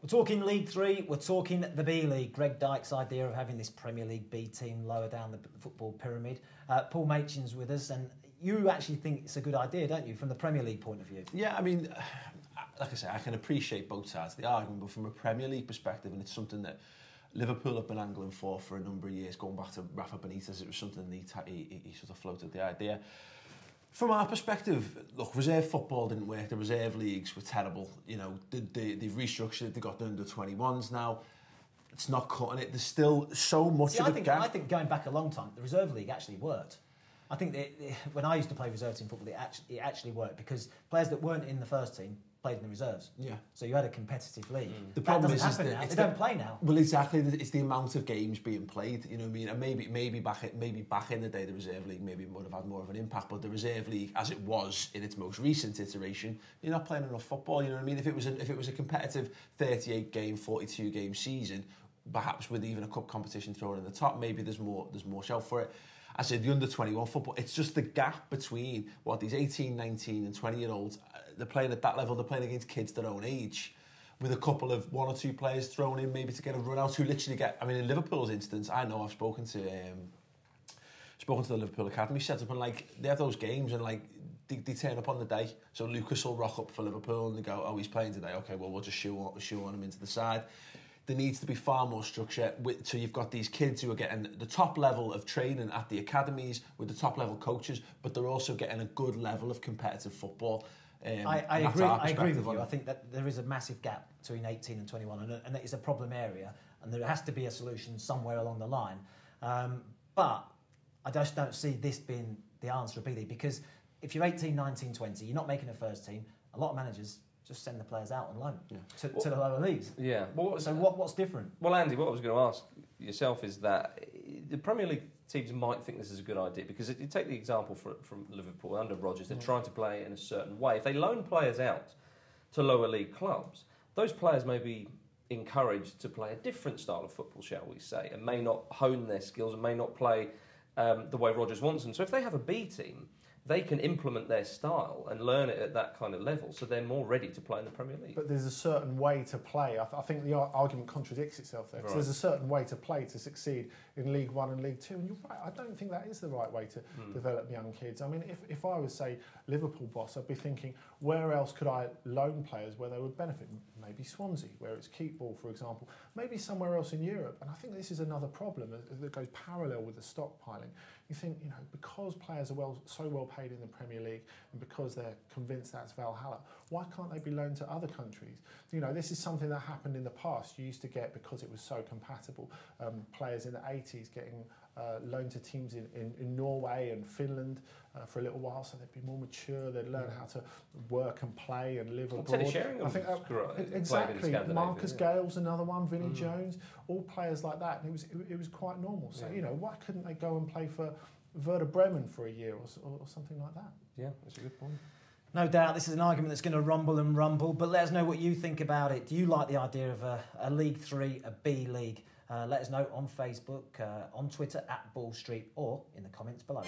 We're talking League 3, we're talking the B League. Greg Dyke's idea of having this Premier League B team lower down the football pyramid. Paul Machin's with us, and you actually think it's a good idea, don't you, from the Premier League point of view? Yeah, I mean, like I say, I can appreciate both sides of the argument, but from a Premier League perspective, and it's something that Liverpool have been angling for a number of years, going back to Rafa Benitez, it was something he sort of floated the idea. From our perspective, look, reserve football didn't work. The reserve leagues were terrible. You know, they've restructured it. They got the under-21s now. It's not cutting it. There's still so much of a gap. I think going back a long time, the reserve league actually worked. I think when I used to play reserve team football, it actually worked because players that weren't in the first team played in the reserves. Yeah. So you had a competitive league. The problem is that they don't play now. Well, exactly. It's the amount of games being played. You know what I mean? And maybe back in the day, the reserve league maybe would have had more of an impact. But the reserve league, as it was in its most recent iteration, you're not playing enough football. You know what I mean? If it was a competitive 38 game, 42 game season, perhaps with even a cup competition thrown in the top, maybe there's more shelf for it. I said the under-21 football, it's just the gap between what these 18, 19 and 20-year-olds, they're playing at that level, they're playing against kids their own age, with a couple of one or two players thrown in maybe to get a run out, who literally get, I mean, in Liverpool's instance, I know I've spoken to the Liverpool Academy set up, and like, they have those games and like, they turn up on the day. So Lucas will rock up for Liverpool and they go, oh, he's playing today, okay, well, we'll just shoehorn him into the side. There needs to be far more structure. So you've got these kids who are getting the top level of training at the academies with the top level coaches, but they're also getting a good level of competitive football. I agree with you. I think that there is a massive gap between 18 and 21, and it is a problem area, and there has to be a solution somewhere along the line. But I just don't see this being the answer of BD, because if you're 18, 19, 20, you're not making a first team. A lot of managers just send the players out on loan to the lower leagues. Yeah. What's different? Well, Andy, what I was going to ask yourself is that the Premier League teams might think this is a good idea, because if you take the example from Liverpool under Rodgers, they're trying to play in a certain way. If they loan players out to lower league clubs, those players may be encouraged to play a different style of football, shall we say, and may not hone their skills and may not play the way Rodgers wants them. So if they have a B team, they can implement their style and learn it at that kind of level, so they're more ready to play in the Premier League. But there's a certain way to play. I think the argument contradicts itself there. Right. There's a certain way to play to succeed in League One and League Two, and you're right, I don't think that is the right way to develop young kids. I mean, if I was, say, Liverpool boss, I'd be thinking, where else could I loan players where they would benefit? Maybe Swansea, where it's keep ball, for example. Maybe somewhere else in Europe. And I think this is another problem that goes parallel with the stockpiling. You think, because players are so well paid in the Premier League, and because they're convinced that's Valhalla, why can't they be loaned to other countries? This is something that happened in the past. You used to get, because it was so compatible, players in the 80s getting loaned to teams in Norway and Finland for a little while, so they'd be more mature, they'd learn how to work and play and live abroad. Teddy Sheringham, exactly. Marcus Gale's another one, Vinnie Jones, all players like that, and it was quite normal. So why couldn't they go and play for Werder Bremen for a year or something like that? Yeah, that's a good point. No doubt this is an argument that's going to rumble and rumble, but let us know what you think about it. Do you like the idea of a League 3, a B League? Let us know on Facebook, on Twitter @BallStreet, or in the comments below.